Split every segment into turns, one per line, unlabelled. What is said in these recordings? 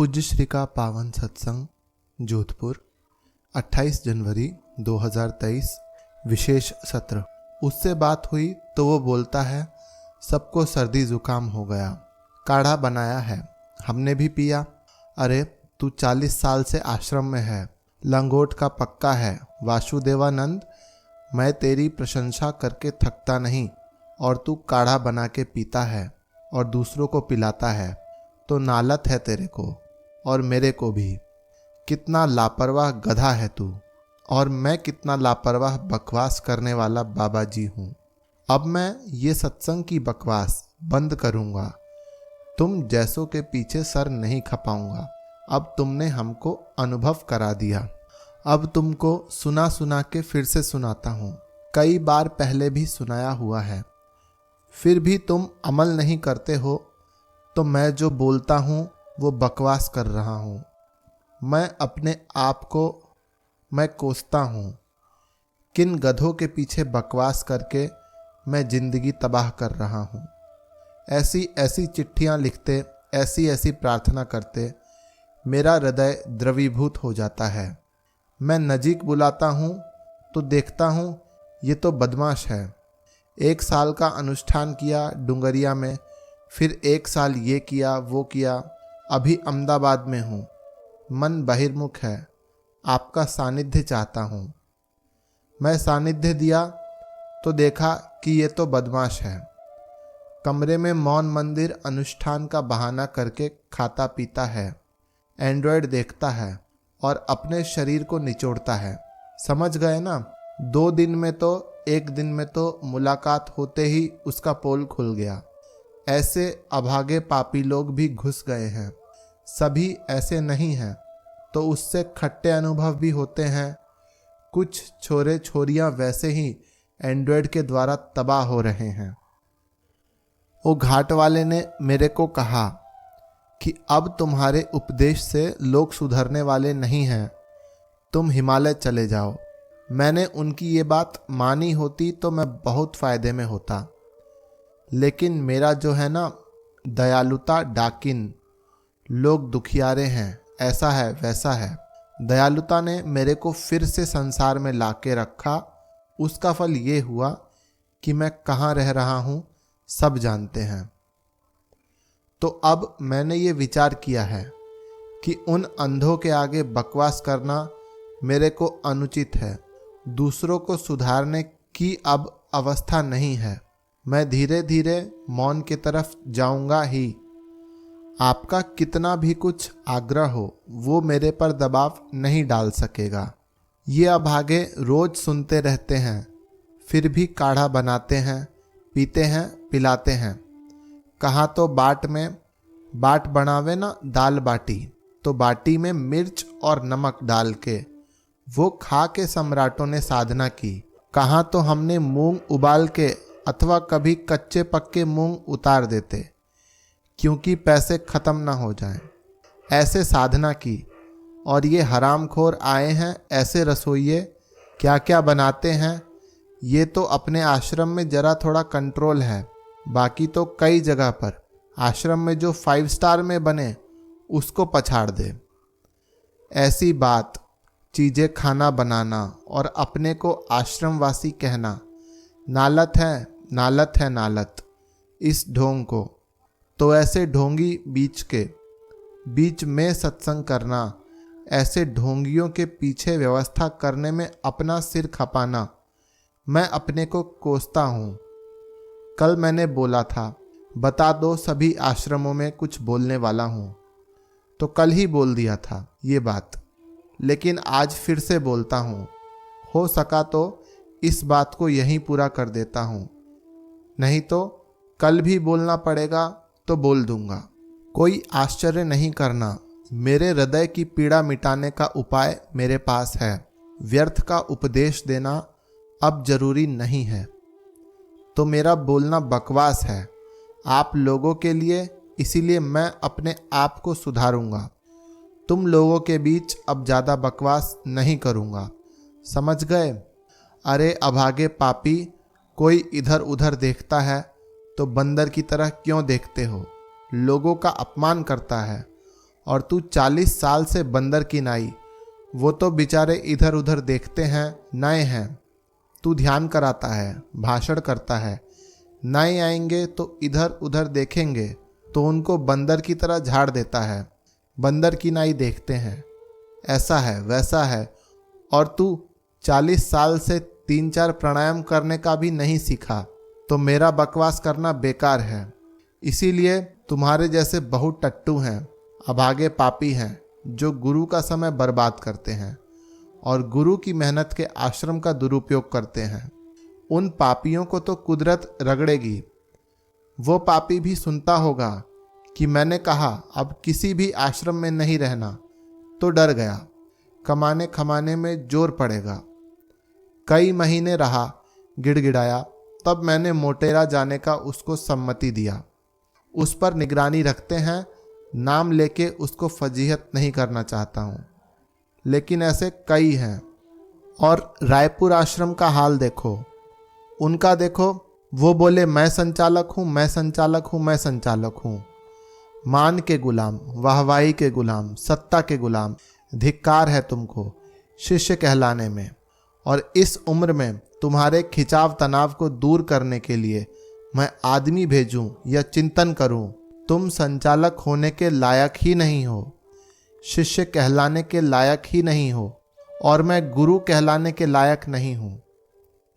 पूज्य श्री का पावन सत्संग जोधपुर 28 जनवरी 2023 विशेष सत्र। उससे बात हुई तो वो बोलता है सबको सर्दी जुकाम हो गया, काढ़ा बनाया है, हमने भी पिया। अरे तू 40 साल से आश्रम में है, लंगोट का पक्का है। वासुदेवानंद, मैं तेरी प्रशंसा करके थकता नहीं और तू काढ़ा बना के पीता है और दूसरों को पिलाता है तो नालत है तेरे को और मेरे को भी। कितना लापरवाह गधा है तू, और मैं कितना लापरवाह बकवास करने वाला बाबा जी हूँ। अब मैं ये सत्संग की बकवास बंद करूँगा, तुम जैसों के पीछे सर नहीं खपाऊंगा। अब तुमने हमको अनुभव करा दिया, अब तुमको सुना सुना के फिर से सुनाता हूँ। कई बार पहले भी सुनाया हुआ है, फिर भी तुम अमल नहीं करते हो, तो मैं जो बोलता हूँ वो बकवास कर रहा हूँ। मैं अपने आप को मैं कोसता हूँ, किन गधों के पीछे बकवास करके मैं जिंदगी तबाह कर रहा हूँ। ऐसी ऐसी चिट्ठियाँ लिखते, ऐसी ऐसी प्रार्थना करते मेरा हृदय द्रवीभूत हो जाता है। मैं नजीक बुलाता हूँ तो देखता हूँ ये तो बदमाश है। 1 साल का अनुष्ठान किया डुंगरिया में, फिर 1 साल ये किया वो किया, अभी अहमदाबाद में हूँ। मन बहिर्मुख है, आपका सानिध्य चाहता हूँ। मैं सानिध्य दिया तो देखा कि ये तो बदमाश है। कमरे में मौन मंदिर अनुष्ठान का बहाना करके खाता पीता है, एंड्रॉयड देखता है और अपने शरीर को निचोड़ता है। समझ गए ना? 2 दिन में तो 1 दिन में तो मुलाकात होते ही उसका पोल खुल गया। ऐसे अभागे पापी लोग भी घुस गए हैं। सभी ऐसे नहीं हैं तो उससे खट्टे अनुभव भी होते हैं। कुछ छोरे छोरियां वैसे ही एंड्रॉयड के द्वारा तबाह हो रहे हैं। वो घाट वाले ने मेरे को कहा कि अब तुम्हारे उपदेश से लोग सुधरने वाले नहीं हैं, तुम हिमालय चले जाओ। मैंने उनकी ये बात मानी होती तो मैं बहुत फ़ायदे में होता, लेकिन मेरा जो है ना दयालुता डाकिन, लोग दुखियारे हैं, ऐसा है वैसा है। दयालुता ने मेरे को फिर से संसार में लाके रखा। उसका फल ये हुआ कि मैं कहाँ रह रहा हूँ सब जानते हैं। तो अब मैंने ये विचार किया है कि उन अंधों के आगे बकवास करना मेरे को अनुचित है। दूसरों को सुधारने की अब अवस्था नहीं है। मैं धीरे धीरे मौन की तरफ जाऊंगा ही। आपका कितना भी कुछ आग्रह हो वो मेरे पर दबाव नहीं डाल सकेगा। ये अभागे रोज सुनते रहते हैं, फिर भी काढ़ा बनाते हैं, पीते हैं, पिलाते हैं। कहाँ तो बाट बनावे ना दाल बाटी, तो बाटी में मिर्च और नमक डाल के वो खा के सम्राटों ने साधना की। कहाँ तो हमने मूंग उबाल के अथवा कभी कच्चे पक्के मूंग उतार देते क्योंकि पैसे खत्म ना हो जाएं। ऐसे साधना की, और ये हरामखोर आए हैं ऐसे रसोइये क्या क्या बनाते हैं। ये तो अपने आश्रम में जरा थोड़ा कंट्रोल है, बाकी तो कई जगह पर आश्रम में जो 5 स्टार में बने उसको पछाड़ दे। ऐसी बात, चीज़ें खाना बनाना और अपने को आश्रमवासी कहना, नालत है नालत है नालत इस ढोंग को। तो ऐसे ढोंगी बीच में सत्संग करना, ऐसे ढोंगियों के पीछे व्यवस्था करने में अपना सिर खपाना, मैं अपने को कोसता हूँ। कल मैंने बोला था बता दो सभी आश्रमों में कुछ बोलने वाला हूँ, तो कल ही बोल दिया था ये बात, लेकिन आज फिर से बोलता हूँ। हो सका तो इस बात को यहीं पूरा कर देता हूँ, नहीं तो कल भी बोलना पड़ेगा तो बोल दूंगा। कोई आश्चर्य नहीं करना, मेरे हृदय की पीड़ा मिटाने का उपाय मेरे पास है। व्यर्थ का उपदेश देना अब जरूरी नहीं है, तो मेरा बोलना बकवास है आप लोगों के लिए, इसीलिए मैं अपने आप को सुधारूंगा। तुम लोगों के बीच अब ज़्यादा बकवास नहीं करूंगा, समझ गए? अरे अभागे पापी, कोई इधर उधर देखता है तो बंदर की तरह क्यों देखते हो? लोगों का अपमान करता है और तू 40 साल से बंदर की नाई, वो तो बेचारे इधर उधर देखते हैं, नए हैं। तू ध्यान कराता है, भाषण करता है, नए आएंगे तो इधर उधर देखेंगे तो उनको बंदर की तरह झाड़ देता है, बंदर की नाई देखते हैं, ऐसा है वैसा है। और तू 40 साल से 3-4 प्राणायाम करने का भी नहीं सीखा, तो मेरा बकवास करना बेकार है। इसीलिए तुम्हारे जैसे बहुत टट्टू हैं, अभागे पापी हैं, जो गुरु का समय बर्बाद करते हैं और गुरु की मेहनत के आश्रम का दुरुपयोग करते हैं। उन पापियों को तो कुदरत रगड़ेगी। वो पापी भी सुनता होगा कि मैंने कहा अब किसी भी आश्रम में नहीं रहना, तो डर गया, कमाने खमाने में जोर पड़ेगा। कई महीने रहा, गिड़गिड़ाया, तब मैंने मोटेरा जाने का उसको सम्मति दिया। उस पर निगरानी रखते हैं, नाम लेके उसको फजीहत नहीं करना चाहता हूँ, लेकिन ऐसे कई हैं। और रायपुर आश्रम का हाल देखो, उनका देखो, वो बोले मैं संचालक हूँ, मैं संचालक हूँ, मैं संचालक हूँ। मान के गुलाम, वाहवाही के गुलाम, सत्ता के गुलाम। धिक्कार है तुमको शिष्य कहलाने में। और इस उम्र में तुम्हारे खिंचाव तनाव को दूर करने के लिए मैं आदमी भेजूं या चिंतन करूं, तुम संचालक होने के लायक ही नहीं हो, शिष्य कहलाने के लायक ही नहीं हो, और मैं गुरु कहलाने के लायक नहीं हूं।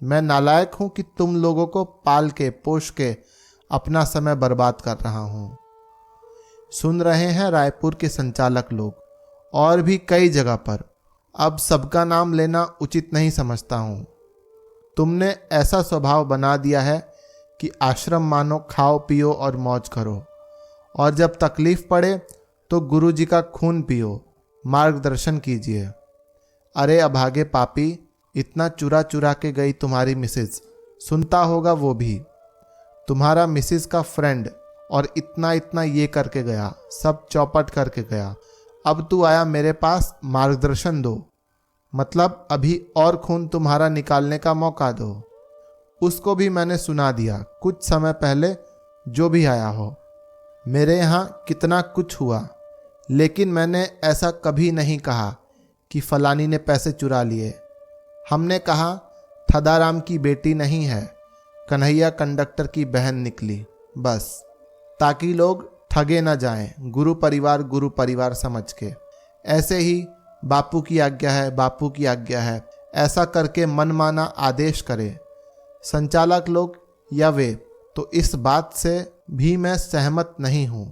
मैं नालायक हूं कि तुम लोगों को पाल के पोष के अपना समय बर्बाद कर रहा हूं। सुन रहे हैं रायपुर के संचालक लोग और भी कई जगह पर। अब सबका नाम लेना उचित नहीं समझता हूं। तुमने ऐसा स्वभाव बना दिया है कि आश्रम मानो खाओ पियो और मौज करो, और जब तकलीफ पड़े तो गुरु जी का खून पियो, मार्गदर्शन कीजिए। अरे अभागे पापी, इतना चुरा चुरा के गई तुम्हारी मिसेज, सुनता होगा वो भी। तुम्हारा मिसेज का फ्रेंड, और इतना इतना ये करके गया, सब चौपट करके गया। अब तू आया मेरे पास, मार्गदर्शन दो, मतलब अभी और खून तुम्हारा निकालने का मौका दो। उसको भी मैंने सुना दिया कुछ समय पहले, जो भी आया हो। मेरे यहाँ कितना कुछ हुआ, लेकिन मैंने ऐसा कभी नहीं कहा कि फलानी ने पैसे चुरा लिए। हमने कहा थदाराम की बेटी नहीं है, कन्हैया कंडक्टर की बहन निकली, बस, ताकि लोग ठगे न जाएं, गुरु परिवार समझ के। ऐसे ही बापू की आज्ञा है, बापू की आज्ञा है, ऐसा करके मनमाना आदेश करे संचालक लोग या वे, तो इस बात से भी मैं सहमत नहीं हूं।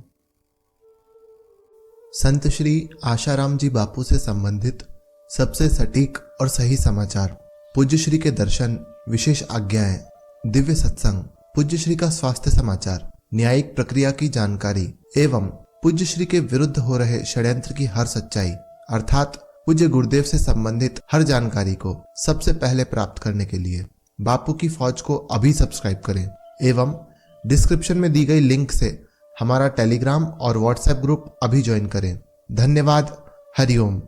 संत श्री आशाराम जी बापू से संबंधित सबसे सटीक और सही समाचार, पूज्य श्री के दर्शन, विशेष आज्ञाएं, दिव्य सत्संग, पूज्य श्री का स्वास्थ्य समाचार, न्यायिक प्रक्रिया की जानकारी एवं पूज्य श्री के विरुद्ध हो रहे षड्यंत्र की हर सच्चाई, अर्थात पूज्य गुरुदेव से संबंधित हर जानकारी को सबसे पहले प्राप्त करने के लिए बापू की फौज को अभी सब्सक्राइब करें एवं डिस्क्रिप्शन में दी गई लिंक से हमारा टेलीग्राम और व्हाट्सएप ग्रुप अभी ज्वाइन करें। धन्यवाद। हरिओम।